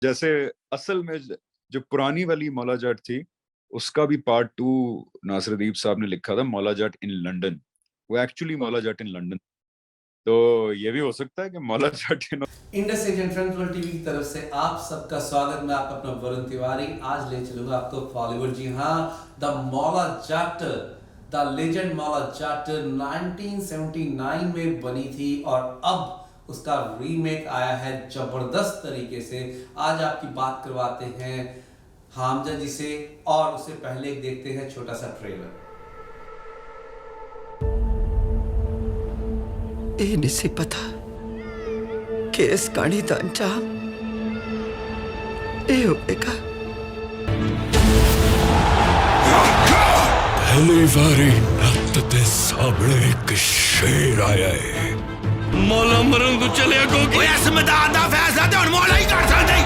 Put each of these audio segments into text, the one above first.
जैसे असल में जो पुरानी वाली मौला जाट थी, उसका भी पार्ट 2 नासिरुद्दीन साहब ने लिखा था, मौला जाट इन लंदन। वो एक्चुअली मौला जाट इन लंदन। तो ये भी हो सकता है कि Maula Jatt in Indus Asian friends world TV की तरफ से आप सबका स्वागत। मैं आपका अपना वरुण तिवारी आज ले चलूंगा आपको बॉलीवुड। जी हाँ, द मौला जाट, द लेजेंड मौला जाट 1979 में बनी थी और अब उसका रीमेक आया है जबरदस्त तरीके से। आज आपकी बात करवाते हैं हामजा जी से, और उससे पहले देखते हैं छोटा सा ट्रेलर। ये नहीं पता कि इस कहानी का अंजाम ये होगा। पहली बारी नत्त ते सामने एक शेर आया है। मौला मरण को चले को कि इस मैदान दा फैसला ते हुन मौला ही कर सकदे।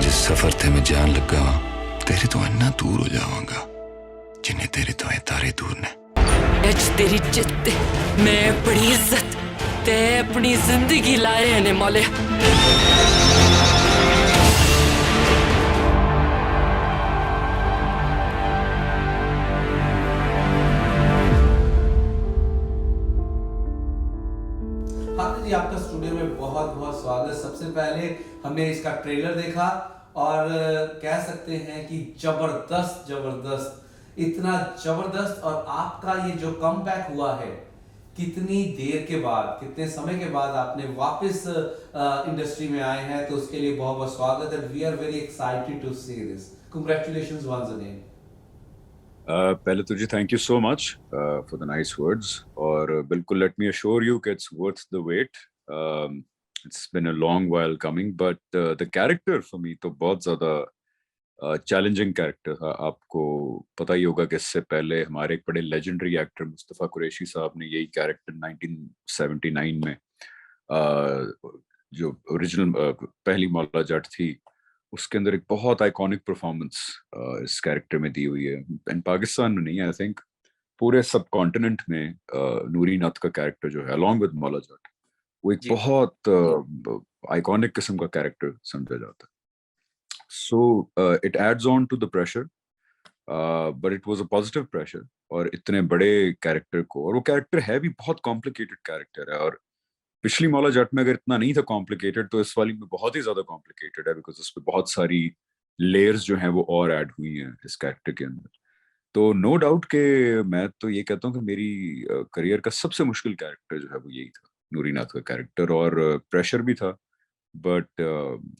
जिस सफर ते मैं जान लगा तेरे तो इतना दूर हो जावांगा जिन्हें तेरे तो है तारे दूर ने। आज तेरी जिद्द मैं अपनी इज्जत ते अपनी जिंदगी लाए ने मौले। जी आपका स्टूडियो में बहुत बहुत स्वागत। सबसे पहले हमने इसका ट्रेलर देखा और कह सकते हैं कि जबरदस्त जबरदस्त, इतना जबरदस्त। और आपका ये जो कमबैक हुआ है, कितनी देर के बाद, कितने समय के बाद आपने वापस इंडस्ट्री में आए हैं, तो उसके लिए बहुत बहुत स्वागत है। We are very excited to see this. Congratulations once again. पहले तो जी thank you so much for the nice words. और बिल्कुल लेट मी अश्योर यू कि it's worth the wait. It's been a long while coming, but the character for me तो बहुत ज्यादा challenging character था। आपको पता ही होगा कि इससे पहले हमारे एक बड़े लेजेंडरी एक्टर मुस्तफ़ा कुरैशी साहब ने यही कैरेक्टर 1979 में जो ओरिजिनल पहली मौला जाट थी, उसके अंदर एक बहुत आइकॉनिक परफॉर्मेंस इस कैरेक्टर में दी हुई है। एंड पाकिस्तान में नहीं, आई थिंक पूरे सब कॉन्टिनेंट में नूरी नथ का कैरेक्टर जो है अलॉन्ग विद मौला जाट, वो एक बहुत आइकॉनिक किस्म का कैरेक्टर समझा जाता है। So it adds on to the pressure, but it was a positive pressure. और इतने बड़े कैरेक्टर को, और वो कैरेक्टर है भी बहुत कॉम्प्लिकेटेड कैरेक्टर है, और पिछली मौला जाट में अगर इतना नहीं था कॉम्प्लिकेटेड, तो इस वाली में बहुत ही ज्यादा कॉम्प्लिकेटेड है, बिकॉज उस पर बहुत सारी लेयर्स जो हैं वो और ऐड हुई हैं इस कैरेक्टर के अंदर। तो नो डाउट के मैं तो ये कहता हूँ कि मेरी करियर का सबसे मुश्किल कैरेक्टर जो है वो यही था, नूरी नाथ का कैरेक्टर। और प्रेशर भी था, but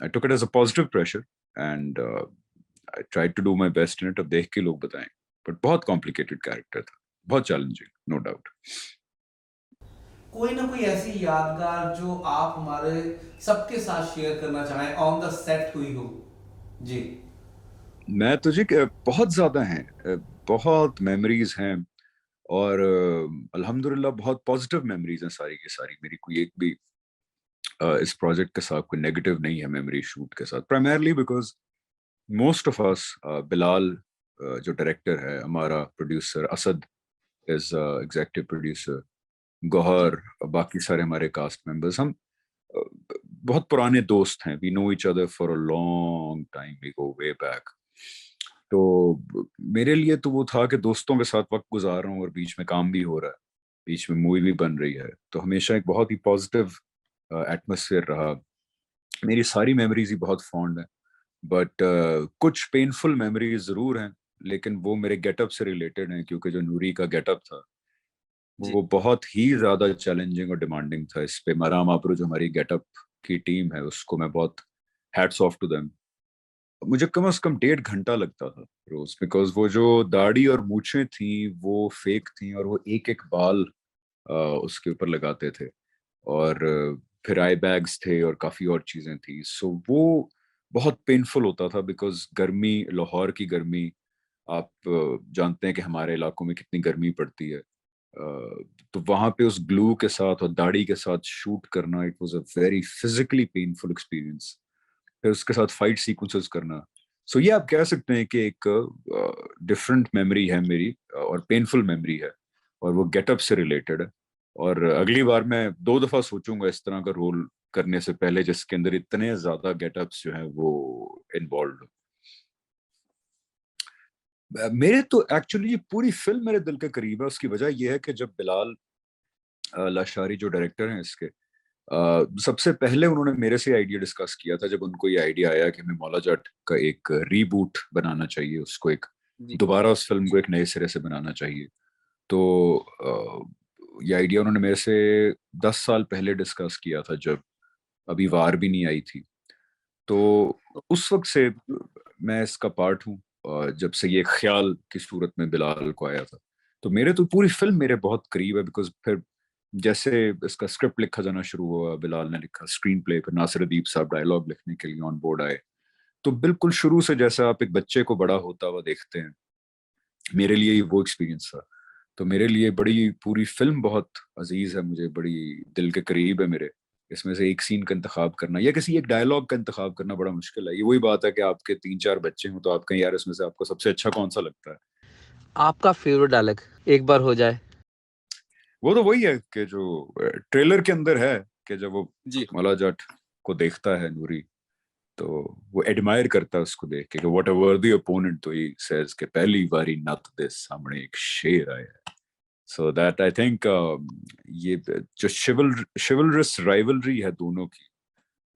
I took it as a positive pressure and I tried to do my best in it. अब देख के लोग बताएं, बट बहुत कॉम्प्लिकेटेड कैरेक्टर था, बहुत चैलेंजिंग, नो डाउट। कोई ना कोई ऐसी यादगार जो आप हमारे सबके साथ शेयर करना चाहें, ऑन द सेट हुई हो। जी। मैं तुझे बहुत ज्यादा हैं, बहुत मेमोरीज हैं, और अल्हम्दुलिल्लाह बहुत पॉजिटिव मेमोरीज हैं सारी की सारी मेरी। कोई एक भी इस प्रोजेक्ट के साथ कोई नेगेटिव नहीं है मेमोरी शूट के साथ, primarily because most of us, Bilal जो डायरेक्टर है, हमारा producer Asad is executive producer, जी। गौहर, बाकी सारे हमारे कास्ट मेंबर्स, हम अ, बहुत पुराने दोस्त हैं। We know each other for a long time, we go way back. तो मेरे लिए तो वो था कि दोस्तों के साथ वक्त गुजार रहा हूँ और बीच में काम भी हो रहा है, बीच में मूवी भी बन रही है, तो हमेशा एक बहुत ही पॉजिटिव एटमोसफेयर रहा। मेरी सारी मेमोरीज ही बहुत फॉन्ड है, बट कुछ पेनफुल मेमोरीज जरूर हैं, लेकिन वो मेरे गेटअप से रिलेटेड हैं, क्योंकि जो नूरी का गेटअप था जी। वो बहुत ही ज्यादा चैलेंजिंग और डिमांडिंग था। इस पे मराम आपरो जो हमारी गेटअप की टीम है, उसको मैं बहुत हैट्स ऑफ टू देम। मुझे कम से कम 1.5 घंटा लगता था रोज, बिकॉज वो जो दाढ़ी और मूछें थी वो फेक थी, और वो एक एक बाल उसके ऊपर लगाते थे, और फिर आई बैग्स थे और काफी और चीजें थी। सो वो बहुत पेनफुल होता था, बिकॉज गर्मी, लाहौर की गर्मी, आप जानते हैं कि हमारे इलाकों में कितनी गर्मी पड़ती है। तो वहां पे उस ग्लू के साथ और दाढ़ी के साथ शूट करना, it was a very physically painful experience. फिर उसके साथ फाइट सीक्वेंसेस करना। सो ये आप कह सकते हैं कि एक डिफरेंट मेमोरी है मेरी, और पेनफुल मेमोरी है, और वो गेटअप से रिलेटेड है। और अगली बार मैं 2 दफा सोचूंगा इस तरह का रोल करने से पहले जिसके अंदर इतने ज्यादा गेटअप्स जो हैं वो इन्वॉल्व। मेरे तो एक्चुअली ये पूरी फिल्म मेरे दिल के करीब है। उसकी वजह यह है कि जब बिलाल लाशारी जो डायरेक्टर हैं इसके, सबसे पहले उन्होंने मेरे से आइडिया डिस्कस किया था जब उनको ये आइडिया आया कि हमें मौला जाट का एक रीबूट बनाना चाहिए, उसको एक दोबारा उस फिल्म को एक नए सिरे से बनाना चाहिए। तो ये आइडिया उन्होंने मेरे से 10 साल पहले डिस्कस किया था जब अभी वार भी नहीं आई थी। तो उस वक्त से मैं इसका पार्ट हूँ, जब से ये ख्याल की सूरत में बिलाल को आया था। तो मेरे तो पूरी फिल्म मेरे बहुत करीब है, बिकॉज फिर जैसे इसका स्क्रिप्ट लिखा जाना शुरू हुआ, बिलाल ने लिखा स्क्रीन प्ले, फिर नासिर अदीब साहब डायलॉग लिखने के लिए ऑन बोर्ड आए। तो बिल्कुल शुरू से जैसे आप एक बच्चे को बड़ा होता हुआ देखते हैं, मेरे लिए वो एक्सपीरियंस था। तो मेरे लिए बड़ी पूरी फिल्म बहुत अजीज है, मुझे बड़ी दिल के करीब है मेरे। इसमें से एक सीन का इंतखाब करना या किसी एक डायलॉग का इंतखाब करना बड़ा मुश्किल है। ये वही बात है कि आपके 3-4 बच्चे हों तो आप कहें यार इसमें से आपको सबसे अच्छा कौन सा लगता है। आपका फेवरेट डायलॉग एक बार हो जाए। वो तो वही है कि जो ट्रेलर के अंदर है कि जब वो जी। मौला जाट को देखता है नूरी, तो वो एडमायर करता है उसको देख के, व्हाट अ वर्दी ओपोनेंट, तो ही सेज कि पहली बारी नत दे सामने एक शेर आया है। सो दैट आई थिंक ये जो शिवलरस राइवलरी है दोनों की,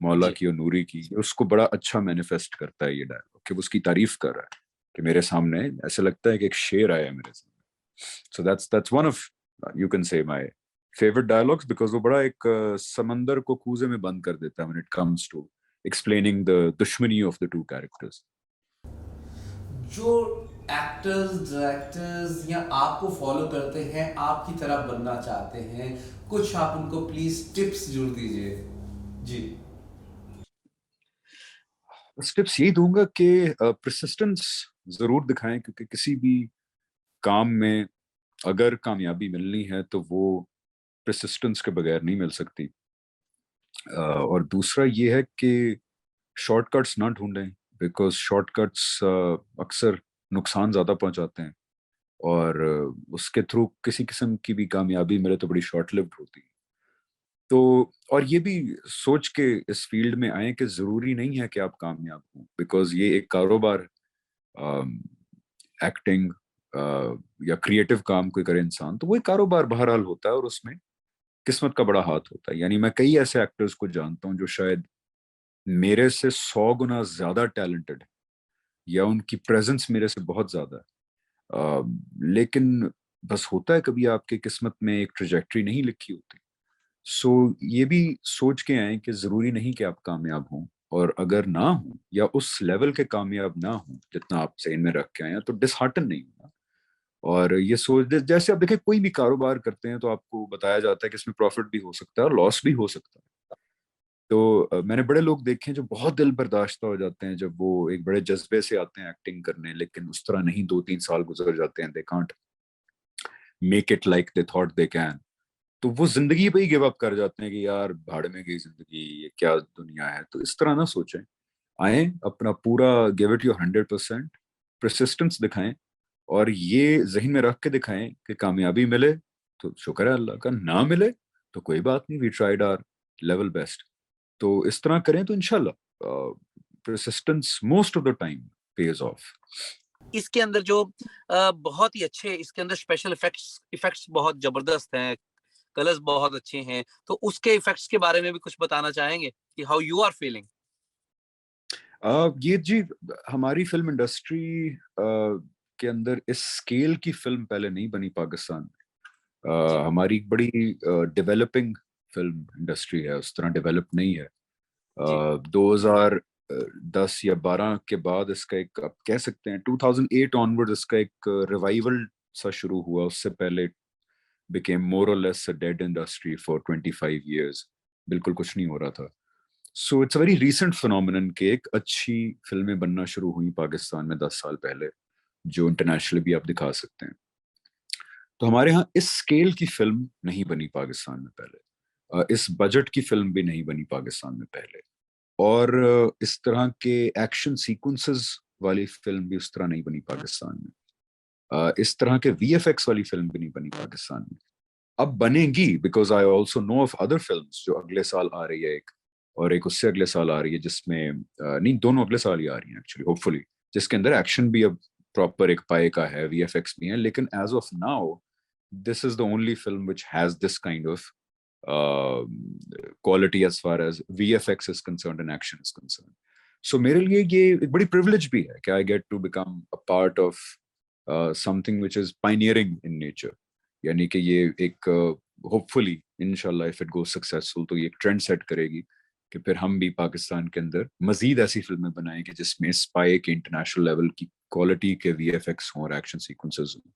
मौला जी। की और नूरी की, उसको बड़ा अच्छा मैनिफेस्ट करता है ये डायलॉग कि वो उसकी तारीफ कर रहा है कि मेरे सामने ऐसा लगता है कि एक शेर आया है मेरे सामने। So that's one of, you can say, my favourite dialogues, because वो बड़ा एक समंदर को कूजे में बंद कर देता है when it comes to explaining the दुश्मनी ऑफ द टू कैरेक्टर्स। जो एक्टर्स, डायरेक्टर्स या आपको फॉलो करते हैं, आपकी तरह बनना चाहते हैं, कुछ आप उनको प्लीज टिप्स जरूर दीजिए। जी। टिप्स यही दूंगा कि परसिस्टेंस जरूर दिखाएं, क्योंकि किसी भी काम में अगर कामयाबी मिलनी है तो वो परसिस्टेंस के बगैर नहीं मिल सकती। और दूसरा ये है कि शॉर्टकट्स ना ढूंढें, बिकॉज शॉर्टकट्स अक्सर नुकसान ज्यादा पहुंचाते हैं, और उसके थ्रू किसी किस्म की भी कामयाबी मिले तो बड़ी शॉर्ट लिव्ड होती है। तो और ये भी सोच के इस फील्ड में आए कि जरूरी नहीं है कि आप कामयाब हों, बिकॉज ये एक कारोबार है। एक्टिंग या क्रिएटिव काम कोई करे इंसान तो वो एक कारोबार बहरहाल होता है, और उसमें किस्मत का बड़ा हाथ होता है। यानी मैं कई ऐसे एक्टर्स को जानता हूँ जो शायद मेरे से 100 गुना ज्यादा टैलेंटेड है, या उनकी प्रेजेंस मेरे से बहुत ज्यादा है, लेकिन बस होता है कभी आपके किस्मत में एक ट्रेजेक्टरी नहीं लिखी होती। सो ये भी सोच के आए कि जरूरी नहीं कि आप कामयाब हों, और अगर ना हो या उस लेवल के कामयाब ना हो जितना आप ज़हन में रख के आए हैं, तो डिसहार्टन नहीं होना। और ये सोच जैसे आप देखें कोई भी कारोबार करते हैं तो आपको बताया जाता है कि इसमें प्रॉफिट भी हो सकता है और लॉस भी हो सकता है। तो मैंने बड़े लोग देखे हैं जो बहुत दिल बर्दाश्त हो जाते हैं जब वो एक बड़े जज्बे से आते हैं एक्टिंग करने, लेकिन उस तरह नहीं, 2-3 साल गुजर जाते हैं, they can't make it like they thought they can. तो वो जिंदगी पे ही गिव अप कर जाते हैं कि यार भाड़ में गई जिंदगी, ये क्या दुनिया है। तो इस तरह ना सोचें, आए अपना पूरा गिव इट योर 100%, परसिस्टेंस दिखाएं, और ये जहन में रख के दिखाएं कि कामयाबी मिले तो शुक्र है अल्लाह का, ना मिले तो कोई बात नहीं, we tried our level best. तो इस तरह करें तो इंशाल्लाह persistence most of the time pays off. इसके अंदर जो बहुत ही अच्छे, इसके अंदर स्पेशल इफेक्ट्स बहुत जबरदस्त हैं, कलर्स बहुत अच्छे हैं, तो उसके इफेक्ट्स के बारे में भी कुछ बताना चाहेंगे कि हाउ यू आर फीलिंग? ये जी, हमारी फिल्म इंडस्ट्री के अंदर इस स्केल की फिल्म पहले नहीं बनी पाकिस्तान में। हमारी एक बड़ी डेवलपिंग फिल्म इंडस्ट्री है, उस तरह डेवलप नहीं है। 2010 या 12 के बाद इसका एक, आप कह सकते हैं 2008 ऑनवर्ड इसका एक रिवाइवल सा शुरू हुआ। उससे पहले became more or less a dead industry for 25 years, बिल्कुल कुछ नहीं हो रहा था। So it's a very recent phenomenon कि एक अच्छी फिल्में बनना शुरू हुई पाकिस्तान में 10 साल पहले, जो इंटरनेशनली भी आप दिखा सकते हैं। तो हमारे यहाँ इस स्केल की फिल्म नहीं बनी पाकिस्तान में पहले, इस बजट की फिल्म भी नहीं बनी पाकिस्तान में पहले, और इस तरह के एक्शन सीक्वेंसेस वाली फिल्म भी उस तरह नहीं बनी पाकिस्तान में, इस तरह के वीएफएक्स वाली फिल्म भी नहीं बनी पाकिस्तान में। अब बनेगी, because I also know of other films जो अगले साल आ रही है। एक और एक उससे अगले साल आ रही है जिसमें नहीं, दोनों अगले साल ही आ रही हैं एक्चुअली, होपफुली, जिसके अंदर एक्शन भी अब प्रॉपर एक पाए का है, VFX भी है, लेकिन as of now this is the only film which has this kind of quality as far as VFX is concerned and action is concerned. So मेरे लिए ये एक बड़ी privilege भी है कि I get to become a part of something which is pioneering in nature. यानी कि ये एक hopefully inshallah if it goes successful तो ये एक trend set करेगी कि फिर हम भी पाकिस्तान के अंदर मजीद ऐसी फिल्में बनाएंगे जिसमें स्पाई के इंटरनेशनल लेवल की क्वालिटी के VFX हों और एक्शन सीक्वेंसेस हों.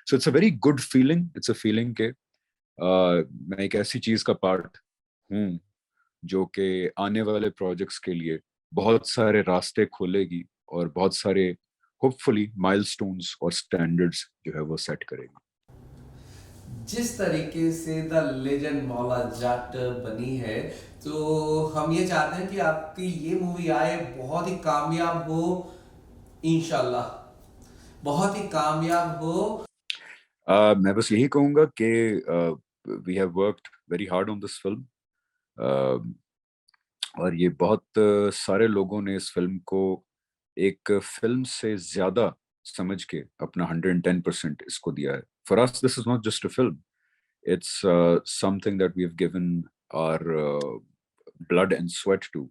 So it's a very good feeling. It's a feeling के मैं एक ऐसी चीज का पार्ट हूँ जो कि आने वाले प्रोजेक्ट्स के लिए बहुत सारे रास्ते खोलेगी और बहुत सारे होपफुली माइलस्टोन्स और स्टैंडर्ड्स जो है वो सेट करेगी. जिस तरीके से द लेजेंड मौला जट बनी है, तो हम ये चाहते हैं कि आपकी ये मूवी आए, बहुत ही कामयाब हो इंशाल्लाह, बहुत ही कामयाब हो. मैं बस यही कहूँगा कि we have worked very hard on this film, और ये बहुत सारे लोगों ने इस फिल्म को एक फिल्म से ज्यादा समझ के अपना 110% इसको दिया है. For us this is not just a film, it's something that we have given our blood and sweat too.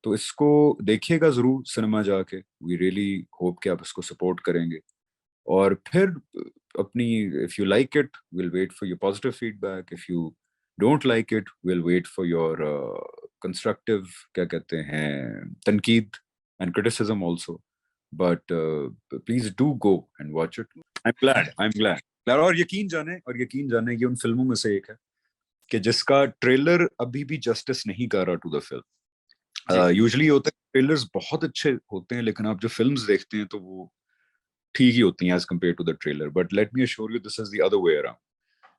तो इसको देखिएगा जरूर सिनेमा जाके. वी रियली होप कि आप इसको सपोर्ट करेंगे, और फिर अपनी if you like it will wait for your positive feedback, if you don't like it will wait for your constructive क्या कहते हैं तनकीद and criticism also. But please do go and watch it. I am glad. और यकीन जाने ये उन फिल्मों में से एक है कि जिसका ट्रेलर अभी भी जस्टिस नहीं कर रहा टू द फिल्म. यूजुअली होता है ट्रेलर्स बहुत अच्छे होते हैं, लेकिन आप जो फिल्म्स देखते हैं तो वो ठीक ही होती हैं as compared to the trailer. But let me assure you this is the other way around.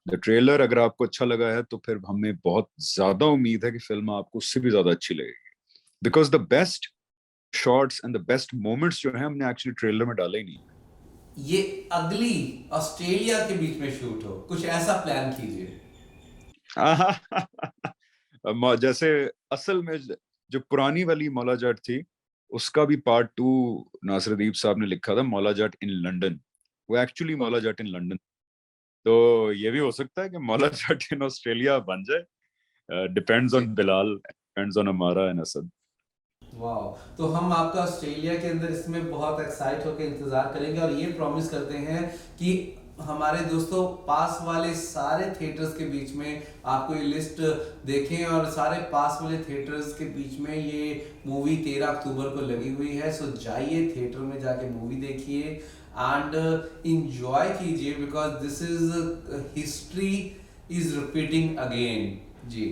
The trailer अगर आपको अच्छा लगा है तो फिर हमें बहुत ज्यादा उम्मीद है कि फिल्म आपको उससे भी ज्यादा अच्छी लगेगी, because the best shots and the best moments जो है हमने एक्चुअली ट्रेलर में डाले ही नहीं. ये अगली ऑस्ट्रेलिया के बीच में शूट हो, कुछ ऐसा प्लान कीजिए. जैसे असल में जो पुरानी वाली मौला जट थी उसका भी पार्ट 2 नासिरुद्दीन साहब ने लिखा था, मौला जट इन लंदन. वो actually Maula Jatt in London. तो ये भी हो सकता है कि मौला जट इन ऑस्ट्रेलिया बन जाए. Depends on Bilal, depends on अमारा एंड असद. वाह. तो हम आपका ऑस्ट्रेलिया के अंदर इसमें बहुत एक्साइट होकर इंतजार करेंगे, और ये प्रॉमिस करते हैं कि हमारे दोस्तों पास वाले सारे थिएटर्स के बीच में आपको ये लिस्ट देखें, और सारे पास वाले थिएटर्स के बीच में ये मूवी 13 अक्टूबर को लगी हुई है. सो जाइए थिएटर में जाके मूवी देखिए एंड एंजॉय कीजिए, because this is history is repeating again जी.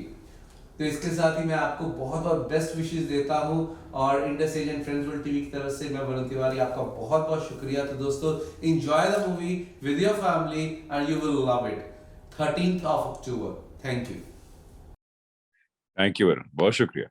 तो इसके साथ ही मैं आपको बहुत बहुत बेस्ट विशेस देता हूं, और Indus age and friends world TV की तरफ से मैं वरुण तिवारी आपका बहुत बहुत शुक्रिया. तो दोस्तों enjoy the movie with your family and you will love it. 13th of October. Thank you. Thank you Varun, बहुत शुक्रिया.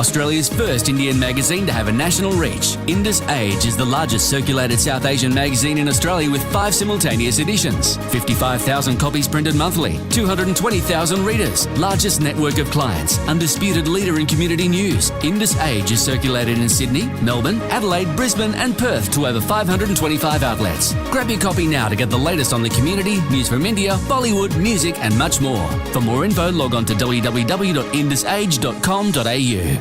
Australia's first Indian magazine to have a national reach, Indus Age is the largest circulated South Asian magazine in Australia with 5 simultaneous editions, 55,000 copies printed monthly, 220,000 readers, largest network of clients, undisputed leader in community news. Indus Age is circulated in Sydney, Melbourne, Adelaide, Brisbane and Perth to over 525 outlets. Grab your copy now to get the latest on the community, news from India, Bollywood, music and much more. For more info, log on to www.indusage.com.au.